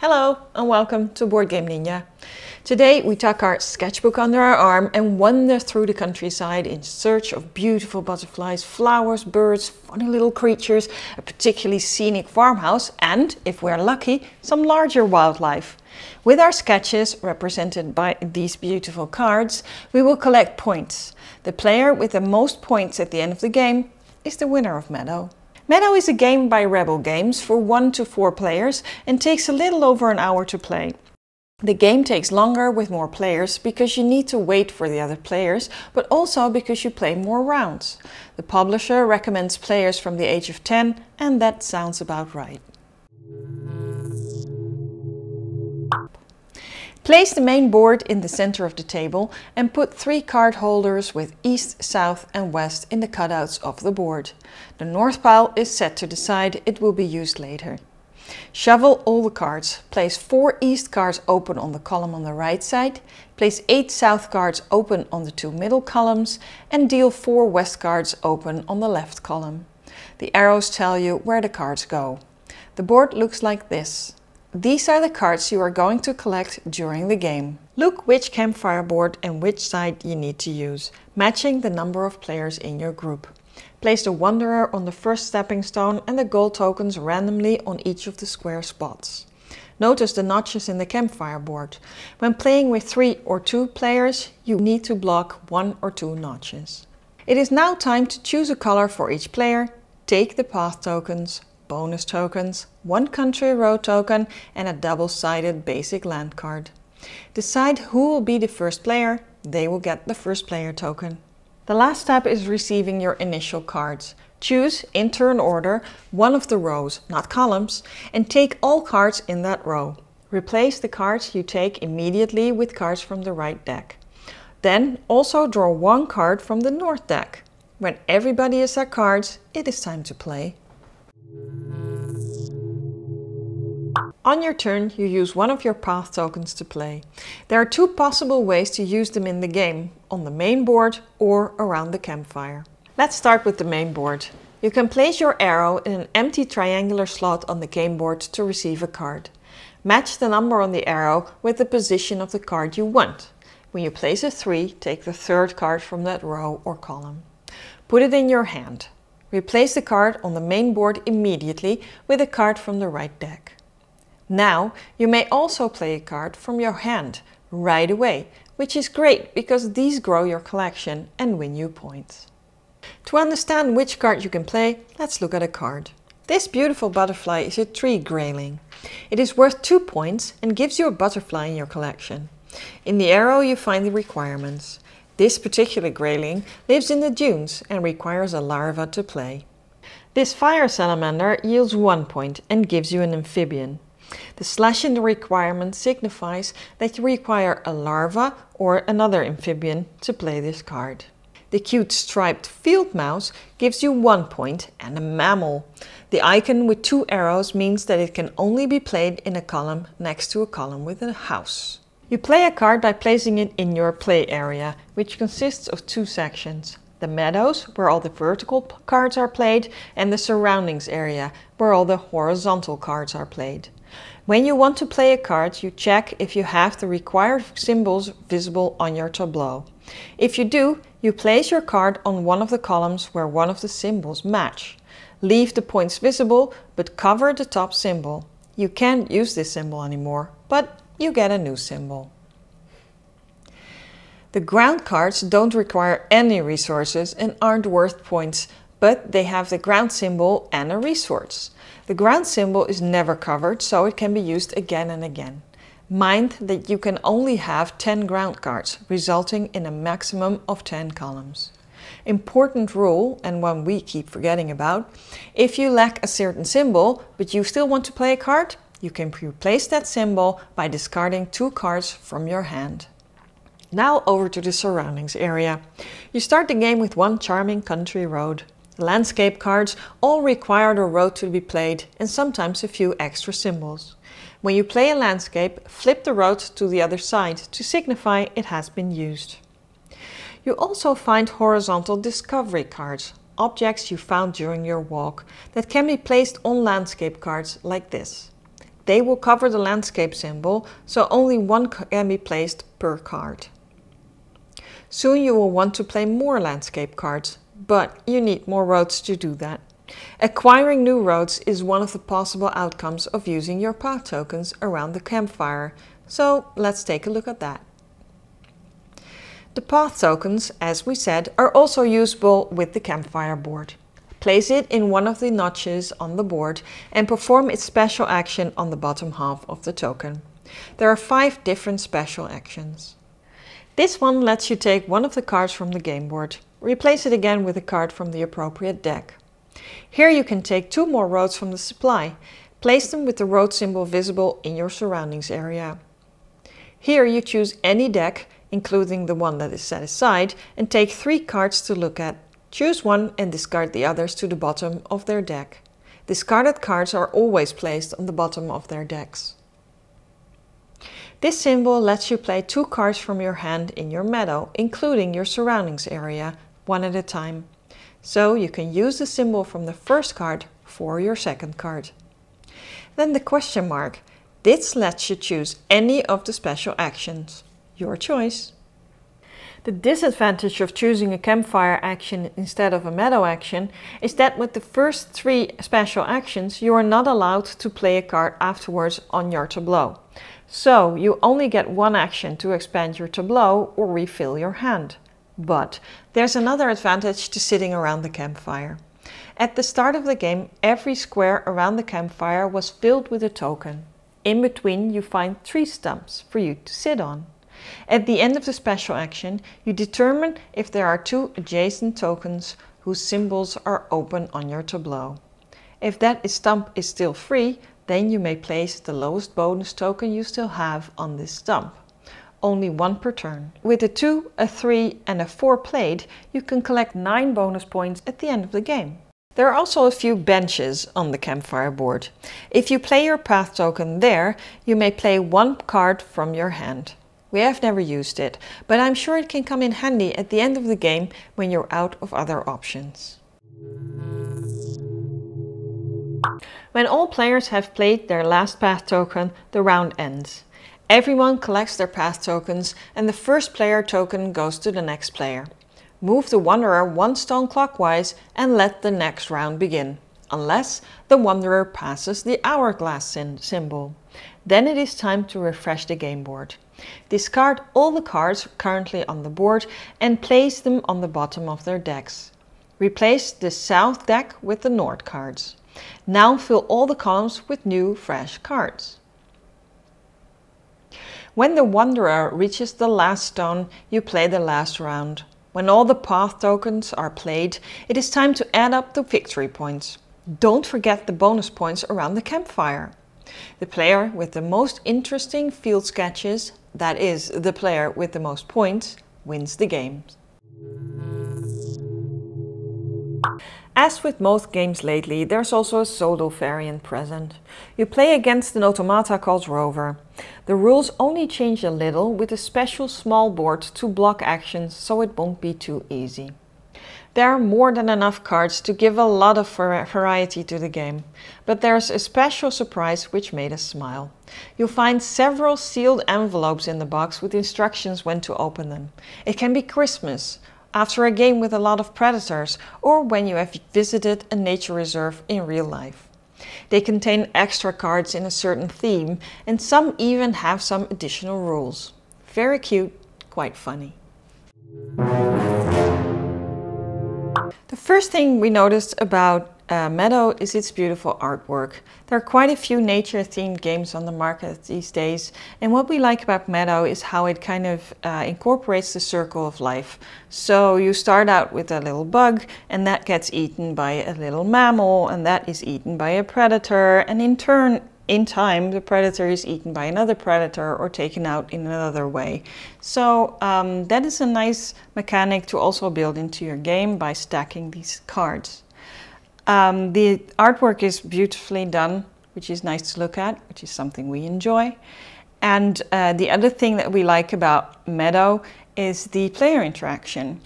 Hello and welcome to BoardgameNinja. Today we tuck our sketchbook under our arm and wander through the countryside in search of beautiful butterflies, flowers, birds, funny little creatures, a particularly scenic farmhouse and, if we're lucky, some larger wildlife. With our sketches, represented by these beautiful cards, we will collect points. The player with the most points at the end of the game is the winner of Meadow. Meadow is a game by Rebel Games for 1 to 4 players and takes a little over an hour to play. The game takes longer with more players because you need to wait for the other players, but also because you play more rounds. The publisher recommends players from the age of 10, and that sounds about right. Place the main board in the center of the table and put 3 card holders with east, south and west in the cutouts of the board. The north pile is set to the side, it will be used later. Shuffle all the cards. Place 4 east cards open on the column on the right side, place 8 south cards open on the 2 middle columns and deal 4 west cards open on the left column. The arrows tell you where the cards go. The board looks like this. These are the cards you are going to collect during the game. Look which campfire board and which side you need to use, matching the number of players in your group. Place the wanderer on the first stepping stone and the gold tokens randomly on each of the square spots. Notice the notches in the campfire board. When playing with 3 or 2 players, you need to block 1 or 2 notches. It is now time to choose a color for each player. Take the path tokens, bonus tokens, 1 country road token and a double-sided basic land card. Decide who will be the first player, they will get the first player token. The last step is receiving your initial cards. Choose, in turn order, one of the rows, not columns, and take all cards in that row. Replace the cards you take immediately with cards from the right deck. Then also draw 1 card from the north deck. When everybody has their cards, it is time to play. On your turn, you use one of your path tokens to play. There are 2 possible ways to use them in the game, on the main board or around the campfire. Let's start with the main board. You can place your arrow in an empty triangular slot on the game board to receive a card. Match the number on the arrow with the position of the card you want. When you place a 3, take the 3rd card from that row or column. Put it in your hand. Replace the card on the main board immediately with a card from the right deck. Now, you may also play a card from your hand right away, which is great because these grow your collection and win you points. To understand which card you can play, let's look at a card. This beautiful butterfly is a tree grayling. It is worth 2 points and gives you a butterfly in your collection. In the arrow you find the requirements. This particular grayling lives in the dunes and requires a larva to play. This fire salamander yields 1 point and gives you an amphibian. The slash in the requirement signifies that you require a larva or another amphibian to play this card. The cute striped field mouse gives you 1 point and a mammal. The icon with 2 arrows means that it can only be played in a column next to a column with a house. You play a card by placing it in your play area, which consists of 2 sections. The meadows, where all the vertical cards are played, and the surroundings area, where all the horizontal cards are played. When you want to play a card, you check if you have the required symbols visible on your tableau. If you do, you place your card on one of the columns where one of the symbols match. Leave the points visible, but cover the top symbol. You can't use this symbol anymore, but you get a new symbol. The ground cards don't require any resources and aren't worth points, but they have the ground symbol and a resource. The ground symbol is never covered, so it can be used again and again. Mind that you can only have 10 ground cards, resulting in a maximum of 10 columns. Important rule, and one we keep forgetting about: if you lack a certain symbol, but you still want to play a card, you can replace that symbol by discarding 2 cards from your hand. Now over to the surroundings area. You start the game with 1 charming country road. The landscape cards all require the road to be played and sometimes a few extra symbols. When you play a landscape, flip the road to the other side to signify it has been used. You also find horizontal discovery cards, objects you found during your walk, that can be placed on landscape cards like this. They will cover the landscape symbol, so only one can be placed per card. Soon you will want to play more landscape cards, but you need more roads to do that. Acquiring new roads is one of the possible outcomes of using your path tokens around the campfire, so let's take a look at that. The path tokens, as we said, are also usable with the campfire board. Place it in one of the notches on the board and perform its special action on the bottom half of the token. There are 5 different special actions. This one lets you take one of the cards from the game board, replace it again with a card from the appropriate deck. Here you can take 2 more roads from the supply, place them with the road symbol visible in your surroundings area. Here you choose any deck, including the one that is set aside, and take 3 cards to look at. Choose one and discard the others to the bottom of their deck. Discarded cards are always placed on the bottom of their decks. This symbol lets you play 2 cards from your hand in your meadow, including your surroundings area, one at a time. So you can use the symbol from the first card for your second card. Then the question mark. This lets you choose any of the special actions. Your choice. The disadvantage of choosing a campfire action instead of a meadow action is that with the first 3 special actions you are not allowed to play a card afterwards on your tableau. So you only get 1 action to expand your tableau or refill your hand. But there's another advantage to sitting around the campfire. At the start of the game, every square around the campfire was filled with a token. In between you find 3 stumps for you to sit on. At the end of the special action, you determine if there are 2 adjacent tokens whose symbols are open on your tableau. If that stump is still free, then you may place the lowest bonus token you still have on this stump. Only 1 per turn. With a 2, a 3 and a 4 played, you can collect 9 bonus points at the end of the game. There are also a few benches on the campfire board. If you play your path token there, you may play 1 card from your hand. We have never used it, but I'm sure it can come in handy at the end of the game when you're out of other options. When all players have played their last path token, the round ends. Everyone collects their path tokens and the first player token goes to the next player. Move the wanderer 1 stone clockwise and let the next round begin, unless the wanderer passes the hourglass symbol. Then it is time to refresh the game board. Discard all the cards currently on the board and place them on the bottom of their decks. Replace the south deck with the north cards. Now fill all the columns with new, fresh cards. When the wanderer reaches the last stone, you play the last round. When all the path tokens are played, it is time to add up the victory points. Don't forget the bonus points around the campfire. The player with the most interesting field sketches, that is, the player with the most points, wins the game. As with most games lately, there's also a solo variant present. You play against an automata called Rover. The rules only change a little with a special small board to block actions, so it won't be too easy. There are more than enough cards to give a lot of variety to the game, but there's a special surprise which made us smile. You'll find several sealed envelopes in the box with instructions when to open them. It can be Christmas, after a game with a lot of predators, or when you have visited a nature reserve in real life. They contain extra cards in a certain theme, and some even have some additional rules. Very cute, quite funny. The first thing we noticed about Meadow is its beautiful artwork. There are quite a few nature-themed games on the market these days, and what we like about Meadow is how it kind of incorporates the circle of life. So you start out with a little bug, and that gets eaten by a little mammal, and that is eaten by a predator, and in turn, in time, the predator is eaten by another predator or taken out in another way. So that is a nice mechanic to also build into your game by stacking these cards. The artwork is beautifully done, which is nice to look at, which is something we enjoy. And the other thing that we like about Meadow is the player interaction.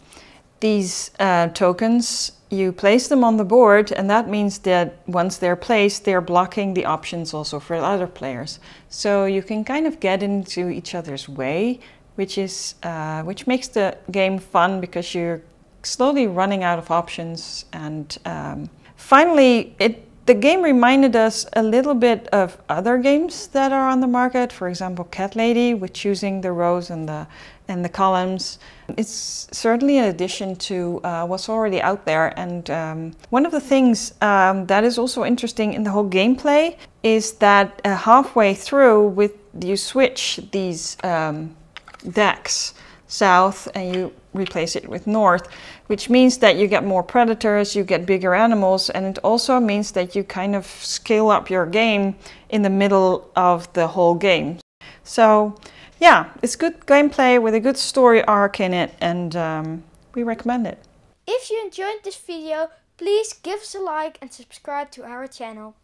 These tokens you place them on the board, and that means that once they're placed, they're blocking the options also for other players. So you can kind of get into each other's way, which makes the game fun because you're slowly running out of options. And finally, the game reminded us a little bit of other games that are on the market. For example, Cat Lady, with choosing the rows and the columns. It's certainly an addition to what's already out there. And one of the things that is also interesting in the whole gameplay is that halfway through, you switch these decks south and you replace it with north, which means that you get more predators, you get bigger animals, and it also means that you kind of scale up your game in the middle of the whole game. So yeah, it's good gameplay with a good story arc in it, and we recommend it. If you enjoyed this video, please give us a like and subscribe to our channel.